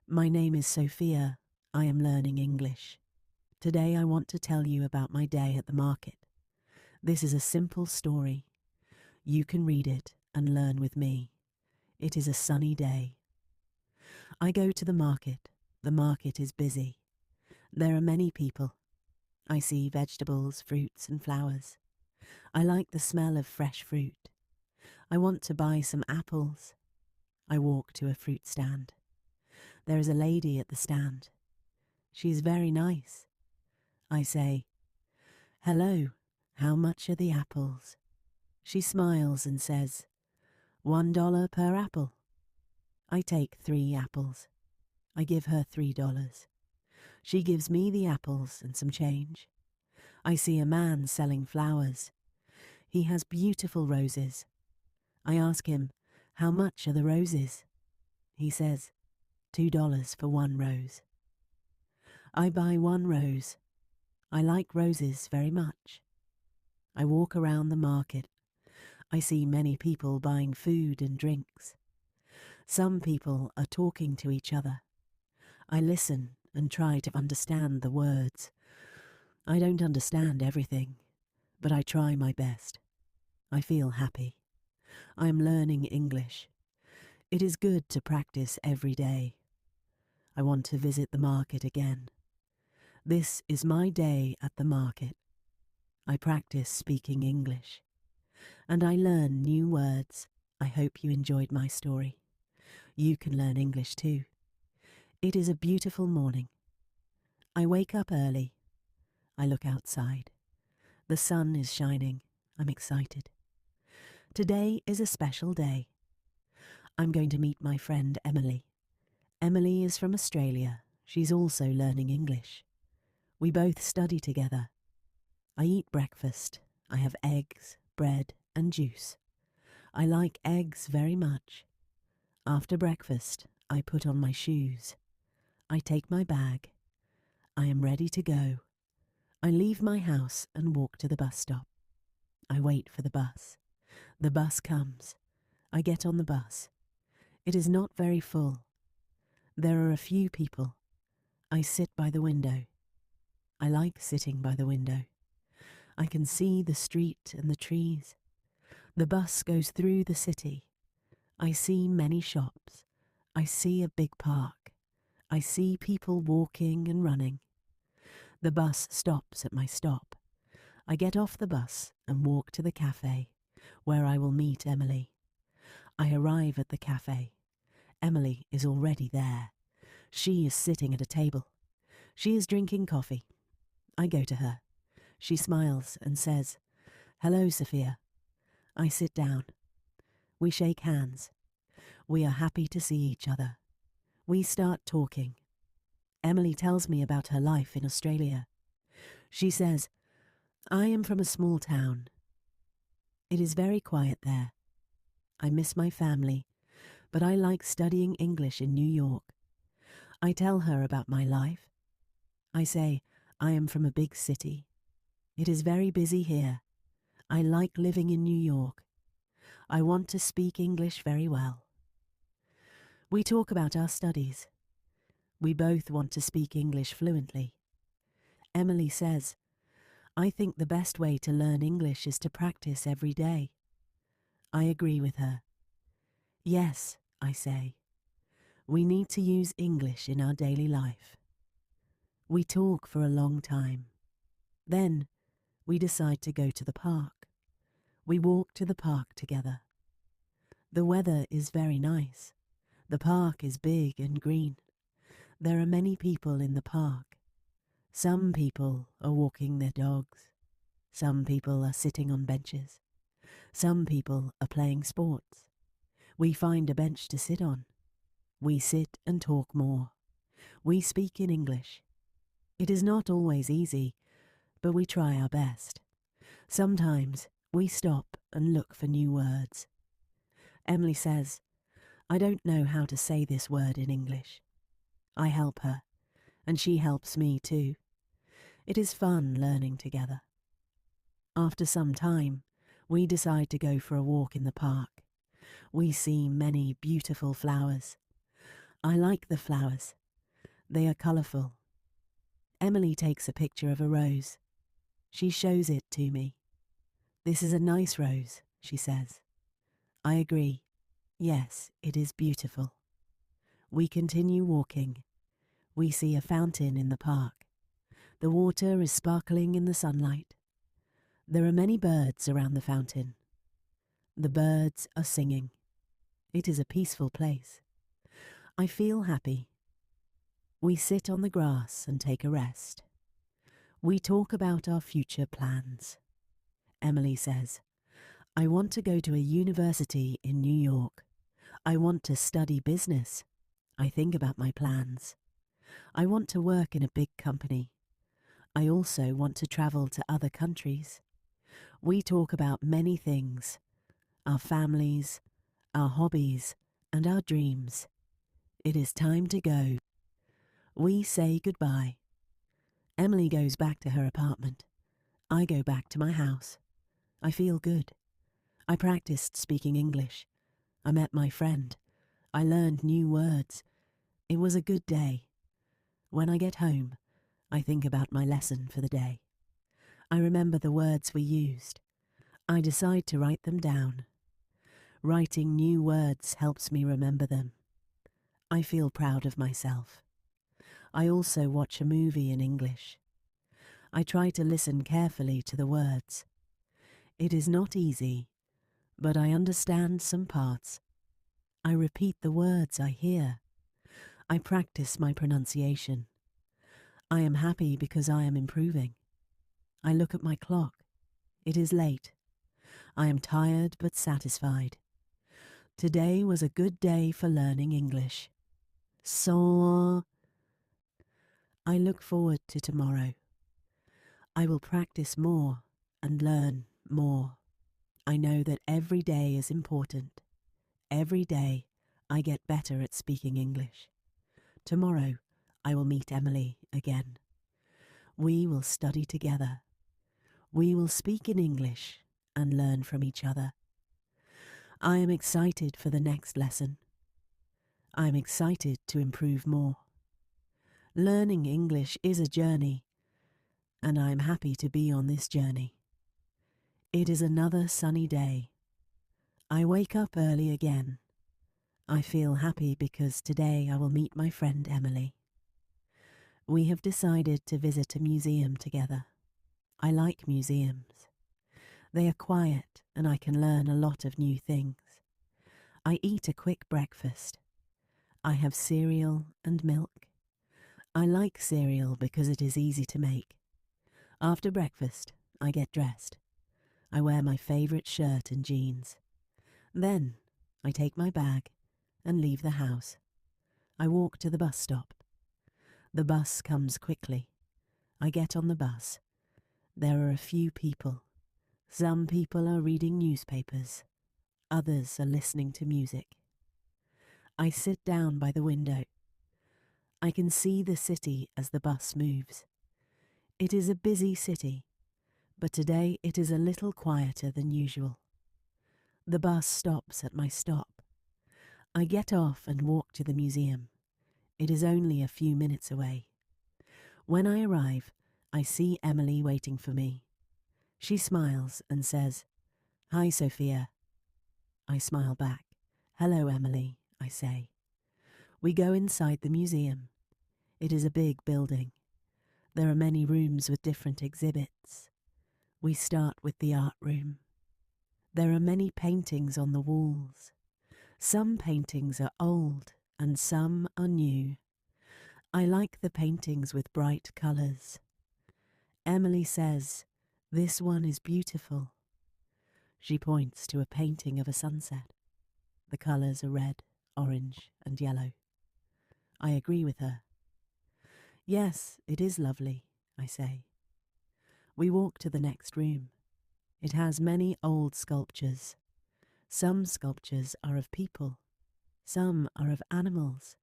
My name is Sophia. I am learning English. Today I want to tell you about my day at the market. This is a simple story. You can read it and learn with me. It is a sunny day. I go to the market. The market is busy. There are many people. I see vegetables, fruits and flowers. I like the smell of fresh fruit. I want to buy some apples. I walk to a fruit stand. There is a lady at the stand. She is very nice. I say, "Hello, how much are the apples?" She smiles and says, $1 per apple. I take 3 apples. I give her $3. She gives me the apples and some change. I see a man selling flowers. He has beautiful roses. I ask him, "How much are the roses?" He says, $2 for 1 rose. I buy 1 rose. I like roses very much. I walk around the market. I see many people buying food and drinks. Some people are talking to each other. I listen and try to understand the words. I don't understand everything, but I try my best. I feel happy. I am learning English. It is good to practice every day. I want to visit the market again. This is my day at the market. I practice speaking English. And I learn new words. I hope you enjoyed my story. You can learn English too. It is a beautiful morning. I wake up early. I look outside. The sun is shining. I'm excited. Today is a special day. I'm going to meet my friend Emily. Emily is from Australia. She's also learning English. We both study together. I eat breakfast. I have eggs, bread, and juice. I like eggs very much. After breakfast, I put on my shoes. I take my bag. I am ready to go. I leave my house and walk to the bus stop. I wait for the bus. The bus comes. I get on the bus. It is not very full. There are a few people. I sit by the window. I like sitting by the window. I can see the street and the trees. The bus goes through the city. I see many shops. I see a big park. I see people walking and running. The bus stops at my stop. I get off the bus and walk to the cafe, where I will meet Emily. I arrive at the cafe. Emily is already there. She is sitting at a table. She is drinking coffee. I go to her. She smiles and says, "Hello, Sophia." I sit down. We shake hands. We are happy to see each other. We start talking. Emily tells me about her life in Australia. She says, "I am from a small town. It is very quiet there. I miss my family, but I like studying English in New York." I tell her about my life. I say, I am from a big city. It is very busy here. I like living in New York. I want to speak English very well. We talk about our studies. We both want to speak English fluently. Emily says, "I think the best way to learn English is to practice every day." I agree with her. "Yes," I say. "We need to use English in our daily life." We talk for a long time. Then we decide to go to the park. We walk to the park together. The weather is very nice. The park is big and green. There are many people in the park. Some people are walking their dogs. Some people are sitting on benches. Some people are playing sports. We find a bench to sit on. We sit and talk more. We speak in English. It is not always easy, but we try our best. Sometimes we stop and look for new words. Emily says, "I don't know how to say this word in English." I help her, and she helps me too. It is fun learning together. After some time, we decide to go for a walk in the park. We see many beautiful flowers. I like the flowers. They are colourful. Emily takes a picture of a rose. She shows it to me. This is a nice rose, she says. I agree. Yes, it is beautiful. We continue walking. We see a fountain in the park. The water is sparkling in the sunlight. There are many birds around the fountain. The birds are singing. It is a peaceful place. I feel happy. We sit on the grass and take a rest. We talk about our future plans. Emily says, I want to go to a university in New York. I want to study business. I think about my plans. I want to work in a big company. I also want to travel to other countries. We talk about many things, our families, our hobbies, and our dreams. It is time to go. We say goodbye. Emily goes back to her apartment. I go back to my house. I feel good. I practiced speaking English. I met my friend. I learned new words. It was a good day. When I get home, I think about my lesson for the day. I remember the words we used. I decide to write them down. Writing new words helps me remember them. I feel proud of myself. I also watch a movie in English. I try to listen carefully to the words. It is not easy, but I understand some parts. I repeat the words I hear. I practice my pronunciation. I am happy because I am improving. I look at my clock. It is late. I am tired but satisfied. Today was a good day for learning English. So, I look forward to tomorrow. I will practice more and learn more. I know that every day is important. Every day I get better at speaking English. Tomorrow I will meet Emily again. We will study together. We will speak in English and learn from each other. I am excited for the next lesson. I am excited to improve more. Learning English is a journey, and I am happy to be on this journey. It is another sunny day. I wake up early again. I feel happy because today I will meet my friend Emily. We have decided to visit a museum together. I like museums. They are quiet and I can learn a lot of new things. I eat a quick breakfast. I have cereal and milk. I like cereal because it is easy to make. After breakfast, I get dressed. I wear my favourite shirt and jeans. Then, I take my bag and leave the house. I walk to the bus stop. The bus comes quickly. I get on the bus. There are a few people. Some people are reading newspapers. Others are listening to music. I sit down by the window. I can see the city as the bus moves. It is a busy city, but today it is a little quieter than usual. The bus stops at my stop. I get off and walk to the museum. It is only a few minutes away. When I arrive, I see Emily waiting for me. She smiles and says, "Hi, Sophia." I smile back. "Hello, Emily," I say. We go inside the museum. It is a big building. There are many rooms with different exhibits. We start with the art room. There are many paintings on the walls. Some paintings are old and some are new. I like the paintings with bright colours. Emily says, "This one is beautiful." She points to a painting of a sunset. The colours are red, orange and yellow. I agree with her. "Yes, it is lovely," I say. We walk to the next room. It has many old sculptures. Some sculptures are of people. Some are of animals.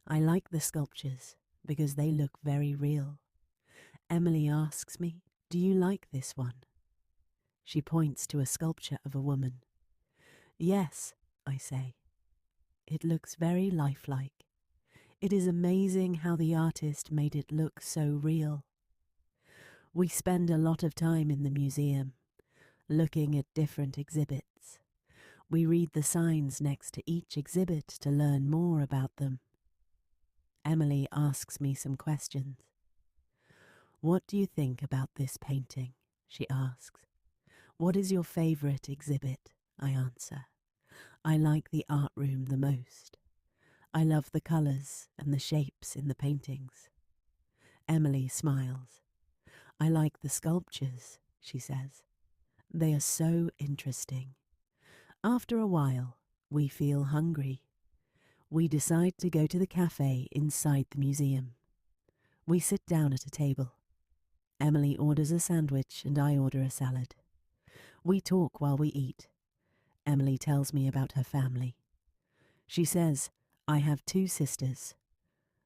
I like the sculptures because they look very real. Emily asks me, "Do you like this one?" She points to a sculpture of a woman. "Yes," I say. "It looks very lifelike." It is amazing how the artist made it look so real. We spend a lot of time in the museum, looking at different exhibits. We read the signs next to each exhibit to learn more about them. Emily asks me some questions. "What do you think about this painting?" she asks. "What is your favourite exhibit?" I answer. "I like the art room the most. I love the colours and the shapes in the paintings." Emily smiles. "I like the sculptures," she says. "They are so interesting." After a while, we feel hungry. We decide to go to the cafe inside the museum. We sit down at a table. Emily orders a sandwich and I order a salad. We talk while we eat. Emily tells me about her family. She says, "I have 2 sisters.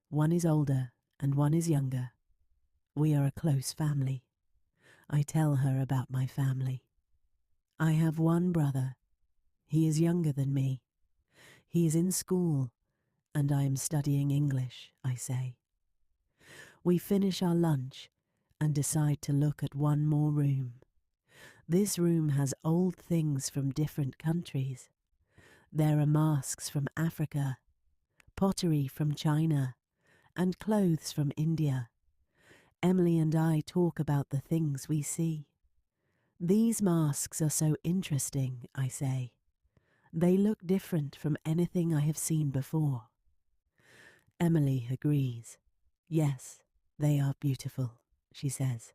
One is older and one is younger. We are a close family." I tell her about my family. "I have one brother. He is younger than me. He is in school and I am studying English," I say. We finish our lunch and decide to look at one more room. This room has old things from different countries. There are masks from Africa, pottery from China, and clothes from India. Emily and I talk about the things we see. "These masks are so interesting," I say. "They look different from anything I have seen before." Emily agrees. "Yes, they are beautiful," she says.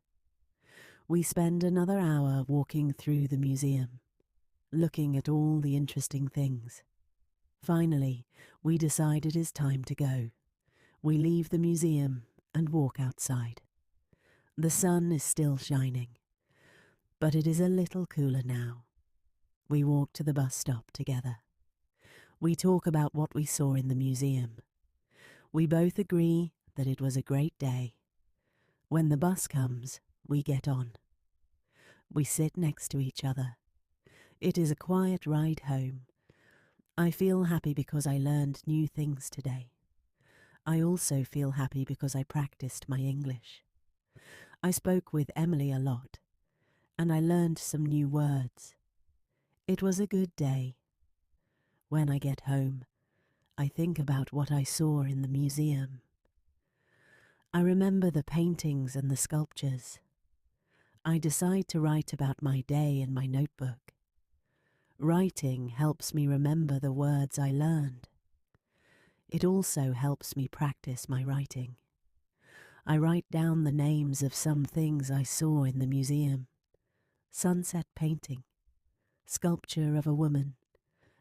We spend another hour walking through the museum, looking at all the interesting things. Finally, we decide it is time to go. We leave the museum and walk outside. The sun is still shining, but it is a little cooler now. We walk to the bus stop together. We talk about what we saw in the museum. We both agree that it was a great day. When the bus comes, we get on. We sit next to each other. It is a quiet ride home. I feel happy because I learned new things today. I also feel happy because I practiced my English. I spoke with Emily a lot, and I learned some new words. It was a good day. When I get home, I think about what I saw in the museum. I remember the paintings and the sculptures. I decide to write about my day in my notebook. Writing helps me remember the words I learned. It also helps me practice my writing. I write down the names of some things I saw in the museum. Sunset painting, sculpture of a woman,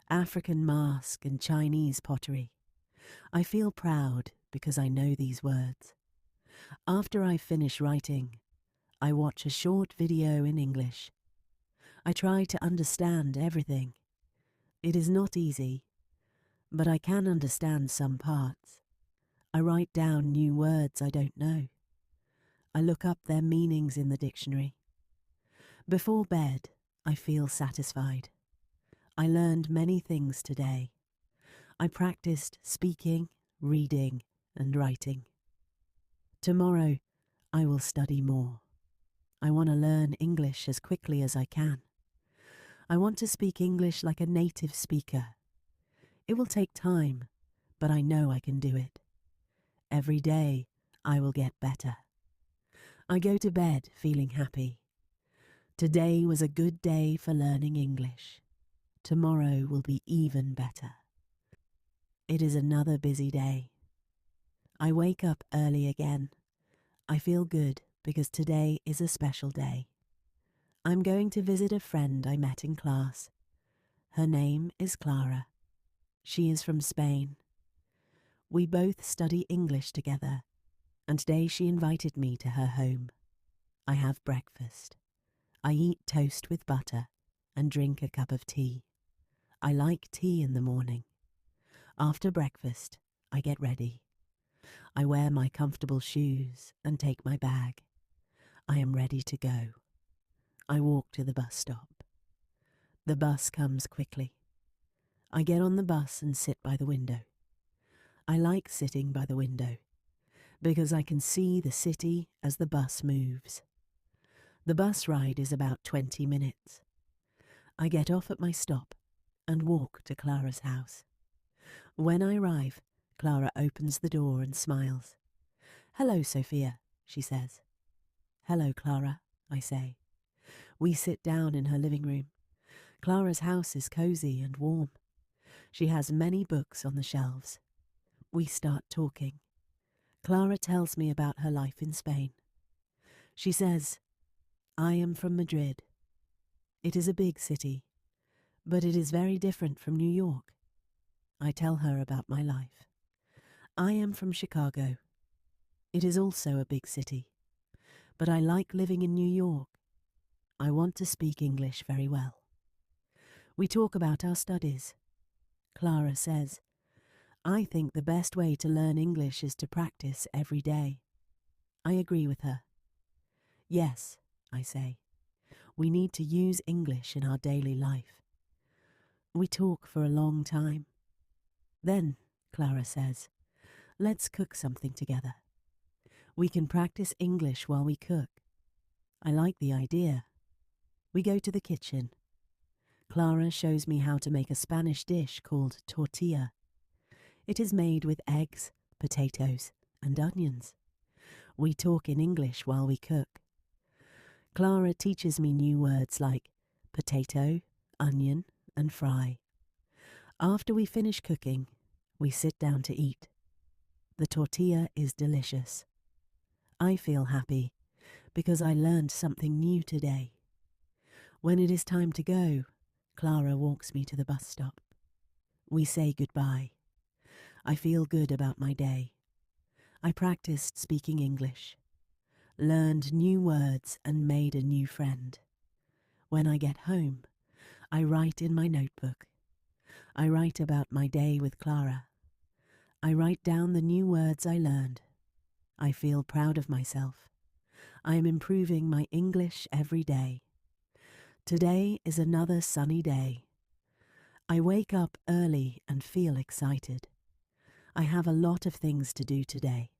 African mask and Chinese pottery. I feel proud because I know these words. After I finish writing, I watch a short video in English. I try to understand everything. It is not easy, but I can understand some parts. I write down new words I don't know. I look up their meanings in the dictionary. Before bed, I feel satisfied. I learned many things today. I practiced speaking, reading, and writing. Tomorrow, I will study more. I want to learn English as quickly as I can. I want to speak English like a native speaker. It will take time, but I know I can do it. Every day, I will get better. I go to bed feeling happy. Today was a good day for learning English. Tomorrow will be even better. It is another busy day. I wake up early again. I feel good because today is a special day. I'm going to visit a friend I met in class. Her name is Clara. She is from Spain. We both study English together, and today she invited me to her home. I have breakfast. I eat toast with butter and drink a cup of tea. I like tea in the morning. After breakfast, I get ready. I wear my comfortable shoes and take my bag. I am ready to go. I walk to the bus stop. The bus comes quickly. I get on the bus and sit by the window. I like sitting by the window because I can see the city as the bus moves. The bus ride is about 20 minutes. I get off at my stop and walk to Clara's house. When I arrive, Clara opens the door and smiles. "Hello, Sophia," she says. "Hello, Clara," I say. We sit down in her living room. Clara's house is cosy and warm. She has many books on the shelves. We start talking. Clara tells me about her life in Spain. She says, "I am from Madrid. It is a big city, but it is very different from New York." I tell her about my life. "I am from Chicago. It is also a big city, but I like living in New York. I want to speak English very well." We talk about our studies. Clara says, "I think the best way to learn English is to practice every day." I agree with her. "Yes," I say, "we need to use English in our daily life." We talk for a long time. Then, Clara says, "Let's cook something together. We can practice English while we cook." I like the idea. We go to the kitchen. Clara shows me how to make a Spanish dish called tortilla. It is made with eggs, potatoes, and onions. We talk in English while we cook. Clara teaches me new words like potato, onion, and fry. After we finish cooking, we sit down to eat. The tortilla is delicious. I feel happy because I learned something new today. When it is time to go, Clara walks me to the bus stop. We say goodbye. I feel good about my day. I practiced speaking English, learned new words, and made a new friend. When I get home, I write in my notebook. I write about my day with Clara. I write down the new words I learned. I feel proud of myself. I am improving my English every day. Today is another sunny day. I wake up early and feel excited. I have a lot of things to do today.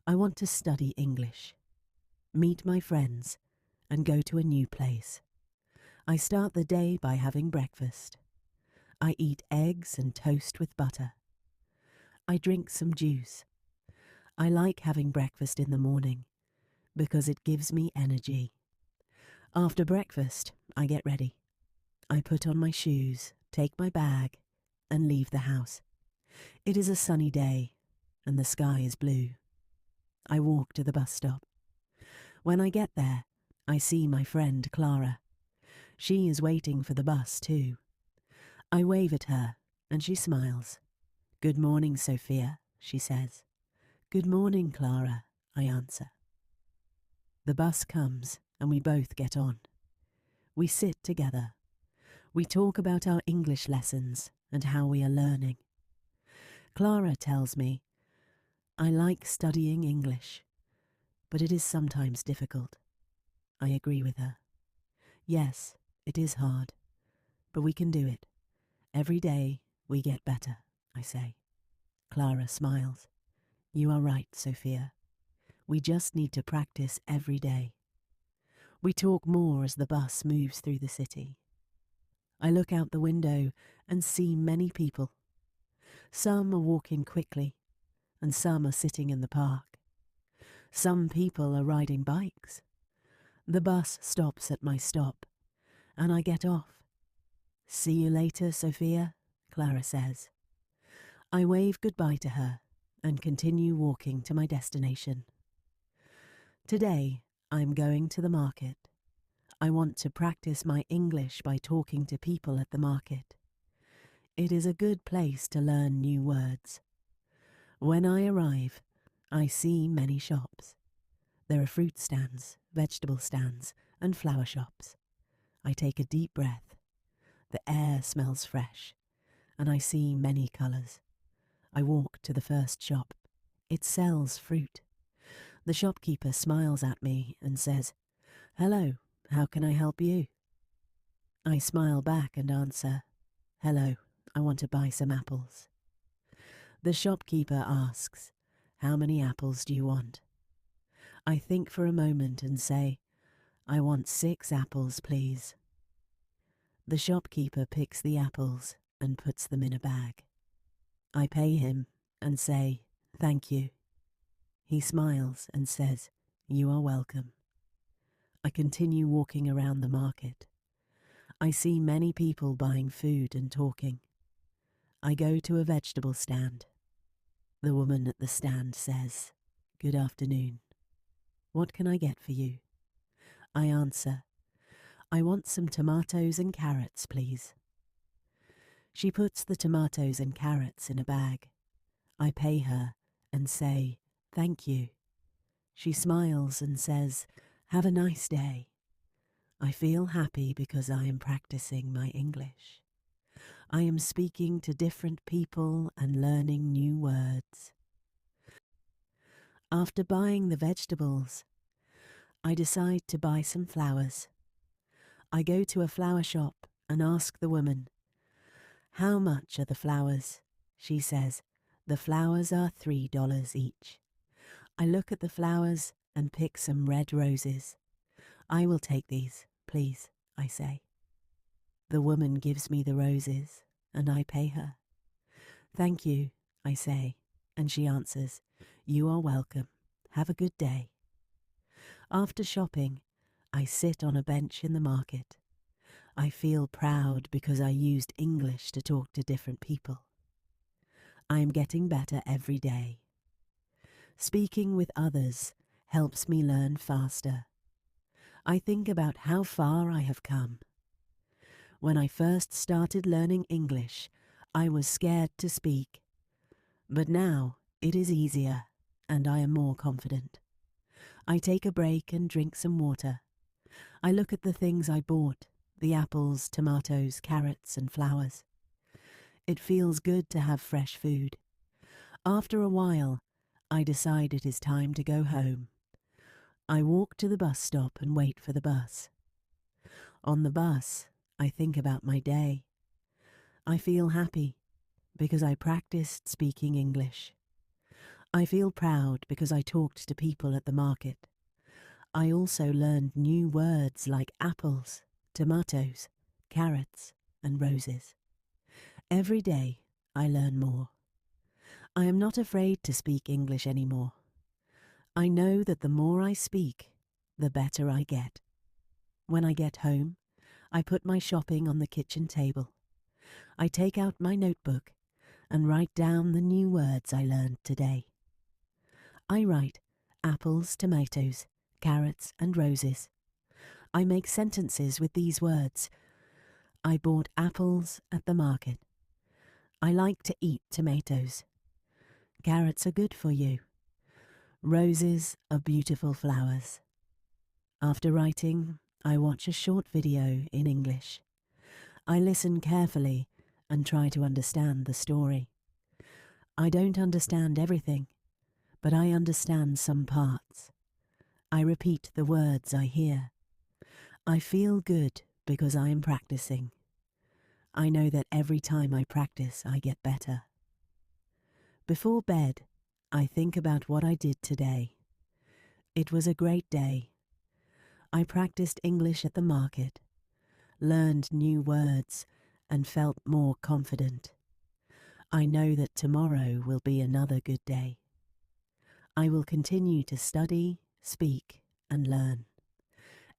I want to study English, meet my friends, and go to a new place. I start the day by having breakfast. I eat eggs and toast with butter. I drink some juice. I like having breakfast in the morning because it gives me energy. After breakfast, I get ready. I put on my shoes, take my bag, and leave the house. It is a sunny day, and the sky is blue. I walk to the bus stop. When I get there, I see my friend Clara. She is waiting for the bus too. I wave at her, and she smiles. "Good morning, Sophia," she says. "Good morning, Clara," I answer. The bus comes, and we both get on. We sit together. We talk about our English lessons and how we are learning. Clara tells me, "I like studying English, but it is sometimes difficult." I agree with her. Yes, it is hard, but we can do it. Every day we get better, I say. Clara smiles. "You are right, Sophia. We just need to practice every day." We talk more as the bus moves through the city. I look out the window and see many people. Some are walking quickly, and some are sitting in the park. Some people are riding bikes. The bus stops at my stop, and I get off. "See you later, Sophia," Clara says. I wave goodbye to her and continue walking to my destination. Today, I'm going to the market. I want to practice my English by talking to people at the market. It is a good place to learn new words. When I arrive, I see many shops. There are fruit stands, vegetable stands, and flower shops. I take a deep breath. The air smells fresh, and I see many colours. I walk to the first shop. It sells fruit. The shopkeeper smiles at me and says, "Hello, how can I help you?" I smile back and answer, "Hello, I want to buy some apples." The shopkeeper asks, "How many apples do you want?" I think for a moment and say, "I want 6 apples, please." The shopkeeper picks the apples and puts them in a bag. I pay him and say, "Thank you." He smiles and says, "You are welcome." I continue walking around the market. I see many people buying food and talking. I go to a vegetable stand. The woman at the stand says, "Good afternoon. What can I get for you?" I answer, "I want some tomatoes and carrots, please." She puts the tomatoes and carrots in a bag. I pay her and say, "Thank you." She smiles and says, "Have a nice day." I feel happy because I am practicing my English. I am speaking to different people and learning new words. After buying the vegetables, I decide to buy some flowers. I go to a flower shop and ask the woman, "How much are the flowers?" She says, "The flowers are $3 each." I look at the flowers and pick some red roses. "I will take these, please," I say. The woman gives me the roses and I pay her. "Thank you," I say, and she answers, "You are welcome. Have a good day." After shopping, I sit on a bench in the market. I feel proud because I used English to talk to different people. I am getting better every day. Speaking with others helps me learn faster. I think about how far I have come. When I first started learning English, I was scared to speak. But now it is easier and I am more confident. I take a break and drink some water. I look at the things I bought, the apples, tomatoes, carrots and flowers. It feels good to have fresh food. After a while, I decide it is time to go home. I walk to the bus stop and wait for the bus. On the bus, I think about my day. I feel happy because I practiced speaking English. I feel proud because I talked to people at the market. I also learned new words like apples, tomatoes, carrots, and roses. Every day, I learn more. I am not afraid to speak English anymore. I know that the more I speak, the better I get. When I get home, I put my shopping on the kitchen table. I take out my notebook and write down the new words I learned today. I write apples, tomatoes, carrots, and roses. I make sentences with these words. I bought apples at the market. I like to eat tomatoes. Carrots are good for you. Roses are beautiful flowers. After writing, I watch a short video in English. I listen carefully and try to understand the story. I don't understand everything, but I understand some parts. I repeat the words I hear. I feel good because I am practicing. I know that every time I practice, I get better. Before bed, I think about what I did today. It was a great day. I practiced English at the market, learned new words, and felt more confident. I know that tomorrow will be another good day. I will continue to study, speak, and learn.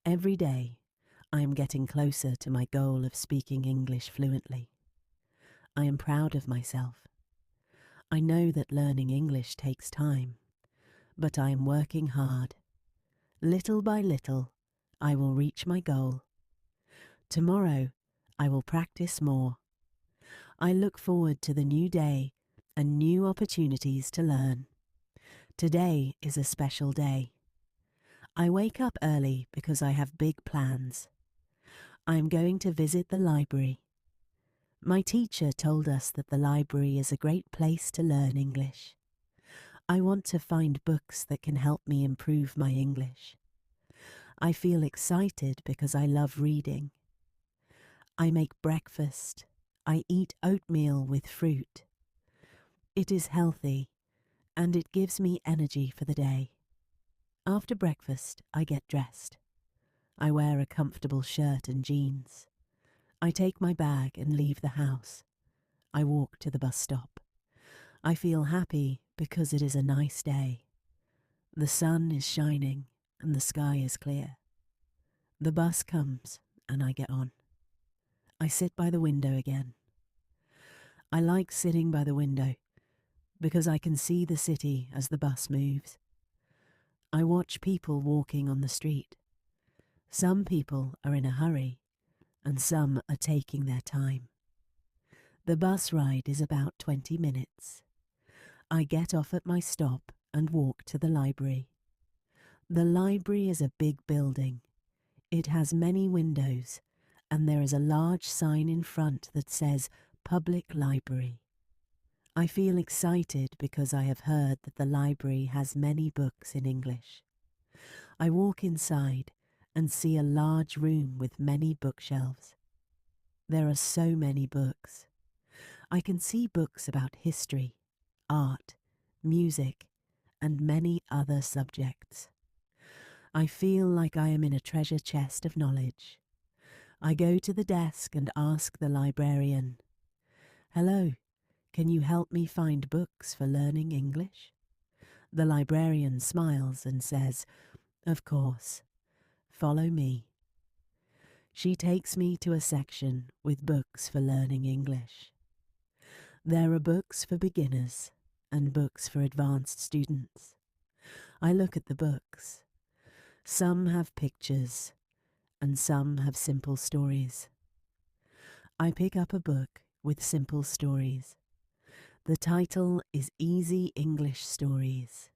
Every day, I am getting closer to my goal of speaking English fluently. I am proud of myself. I know that learning English takes time, but I am working hard. Little by little, I will reach my goal. Tomorrow, I will practice more. I look forward to the new day and new opportunities to learn. Today is a special day. I wake up early because I have big plans. I am going to visit the library. My teacher told us that the library is a great place to learn English. I want to find books that can help me improve my English. I feel excited because I love reading. I make breakfast. I eat oatmeal with fruit. It is healthy and it gives me energy for the day. After breakfast, I get dressed. I wear a comfortable shirt and jeans. I take my bag and leave the house. I walk to the bus stop. I feel happy because it is a nice day. The sun is shining and the sky is clear. The bus comes and I get on. I sit by the window again. I like sitting by the window because I can see the city as the bus moves. I watch people walking on the street. Some people are in a hurry and some are taking their time. The bus ride is about 20 minutes. I get off at my stop and walk to the library. The library is a big building. It has many windows and there is a large sign in front that says Public Library. I feel excited because I have heard that the library has many books in English. I walk inside and see a large room with many bookshelves. There are so many books. I can see books about history, art, music, and many other subjects. I feel like I am in a treasure chest of knowledge. I go to the desk and ask the librarian, "Hello, can you help me find books for learning English?" The librarian smiles and says, "Of course. Follow me." She takes me to a section with books for learning English. There are books for beginners and books for advanced students. I look at the books. Some have pictures and some have simple stories. I pick up a book with simple stories. The title is Easy English Stories.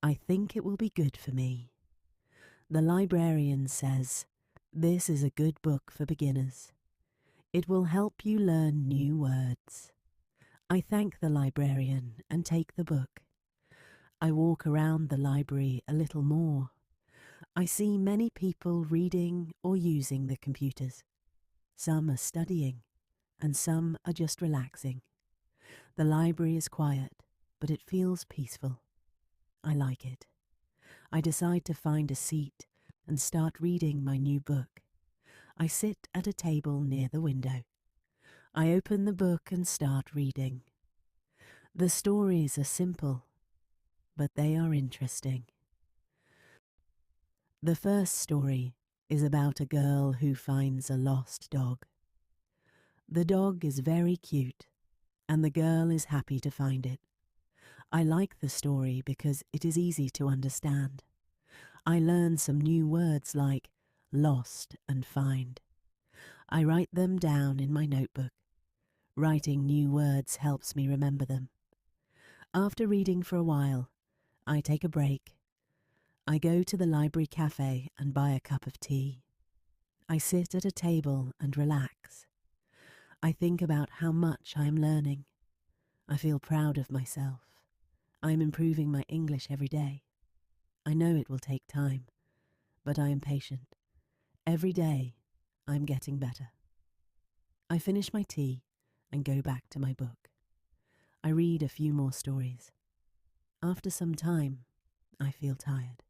I think it will be good for me. The librarian says, "This is a good book for beginners. It will help you learn new words." I thank the librarian and take the book. I walk around the library a little more. I see many people reading or using the computers. Some are studying and some are just relaxing. The library is quiet, but it feels peaceful. I like it. I decide to find a seat and start reading my new book. I sit at a table near the window. I open the book and start reading. The stories are simple, but they are interesting. The first story is about a girl who finds a lost dog. The dog is very cute, and the girl is happy to find it. I like the story because it is easy to understand. I learn some new words like lost and find. I write them down in my notebook. Writing new words helps me remember them. After reading for a while, I take a break. I go to the library cafe and buy a cup of tea. I sit at a table and relax. I think about how much I am learning. I feel proud of myself. I am improving my English every day. I know it will take time, but I am patient. Every day, I am getting better. I finish my tea and go back to my book. I read a few more stories. After some time, I feel tired.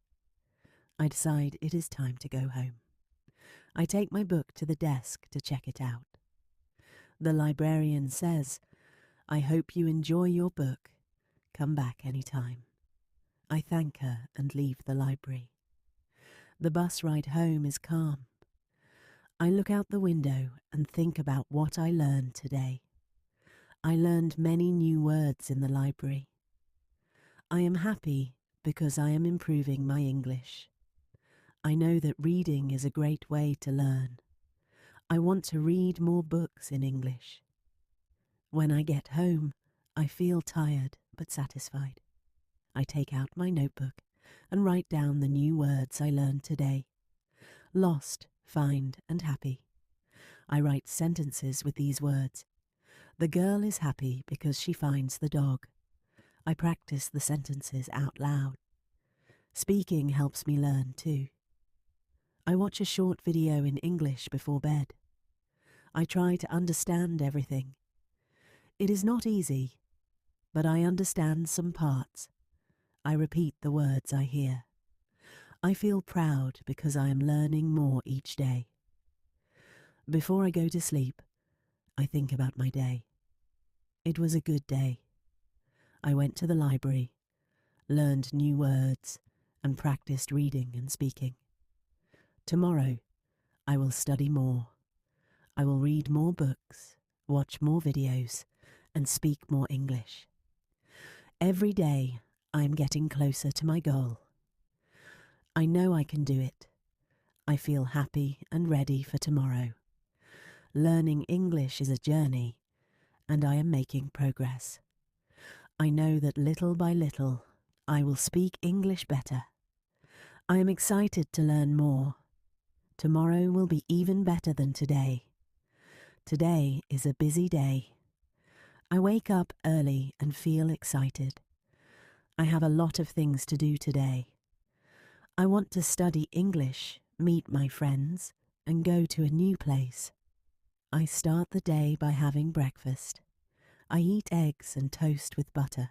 I decide it is time to go home. I take my book to the desk to check it out. The librarian says, "I hope you enjoy your book. Come back any time." I thank her and leave the library. The bus ride home is calm. I look out the window and think about what I learned today. I learned many new words in the library. I am happy because I am improving my English. I know that reading is a great way to learn. I want to read more books in English. When I get home, I feel tired but satisfied. I take out my notebook and write down the new words I learned today. Lost, find, and happy. I write sentences with these words. The girl is happy because she finds the dog. I practice the sentences out loud. Speaking helps me learn too. I watch a short video in English before bed. I try to understand everything. It is not easy, but I understand some parts. I repeat the words I hear. I feel proud because I am learning more each day. Before I go to sleep, I think about my day. It was a good day. I went to the library, learned new words, and practiced reading and speaking. Tomorrow, I will study more. I will read more books, watch more videos, and speak more English. Every day, I am getting closer to my goal. I know I can do it. I feel happy and ready for tomorrow. Learning English is a journey, and I am making progress. I know that little by little, I will speak English better. I am excited to learn more. Tomorrow will be even better than today. Today is a busy day. I wake up early and feel excited. I have a lot of things to do today. I want to study English, meet my friends, and go to a new place. I start the day by having breakfast. I eat eggs and toast with butter.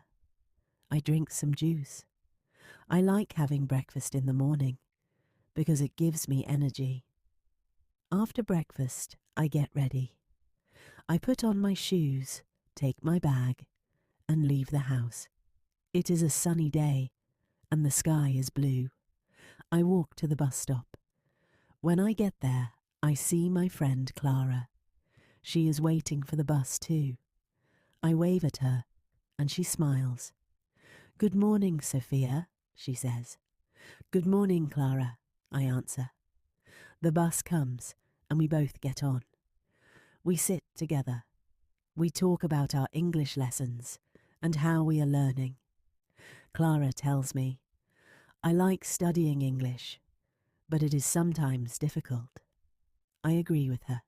I drink some juice. I like having breakfast in the morning because it gives me energy. After breakfast, I get ready. I put on my shoes, take my bag, and leave the house. It is a sunny day, and the sky is blue. I walk to the bus stop. When I get there, I see my friend Clara. She is waiting for the bus too. I wave at her, and she smiles. "Good morning, Sophia," she says. "Good morning, Clara," I answer. The bus comes, and we both get on. We sit together. We talk about our English lessons and how we are learning. Clara tells me, "I like studying English, but it is sometimes difficult." I agree with her.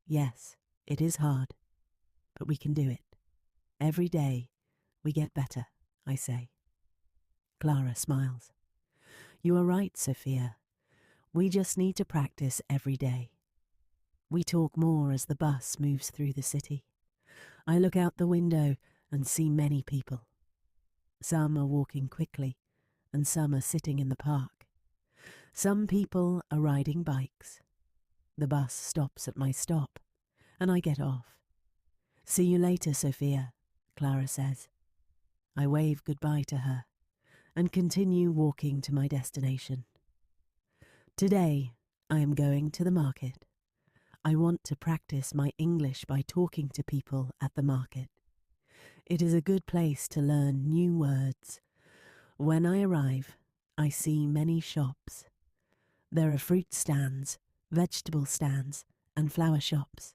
Yes, it is hard, but we can do it. Every day we get better, I say. Clara smiles. "You are right, Sophia. We just need to practice every day." We talk more as the bus moves through the city. I look out the window and see many people. Some are walking quickly, and some are sitting in the park. Some people are riding bikes. The bus stops at my stop, and I get off. "See you later, Sophia," Clara says. I wave goodbye to her and continue walking to my destination. Today, I am going to the market. I want to practice my English by talking to people at the market. It is a good place to learn new words. When I arrive, I see many shops. There are fruit stands, vegetable stands, and flower shops.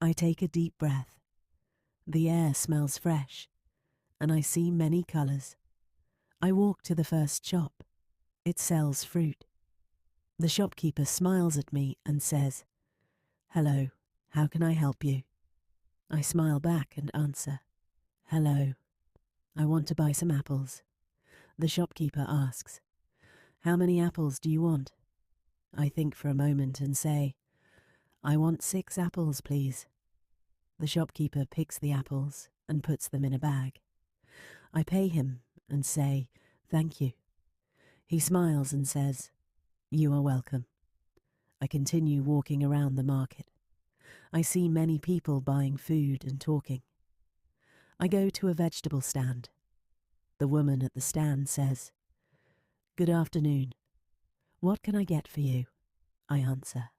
I take a deep breath. The air smells fresh, and I see many colours. I walk to the first shop. It sells fruit. The shopkeeper smiles at me and says, "Hello, how can I help you?" I smile back and answer, "Hello, I want to buy some apples." The shopkeeper asks, "How many apples do you want?" I think for a moment and say, "I want 6 apples, please." The shopkeeper picks the apples and puts them in a bag. I pay him and say, "Thank you." He smiles and says, "You are welcome." I continue walking around the market. I see many people buying food and talking. I go to a vegetable stand. The woman at the stand says, "Good afternoon. What can I get for you?" I answer,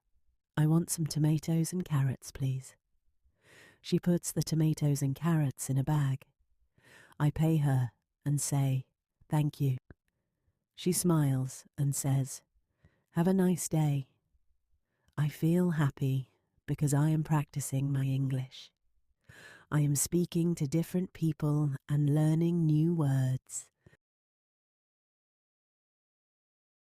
"I want some tomatoes and carrots, please." She puts the tomatoes and carrots in a bag. I pay her and say, "Thank you." She smiles and says, "Have a nice day." I feel happy because I am practicing my English. I am speaking to different people and learning new words.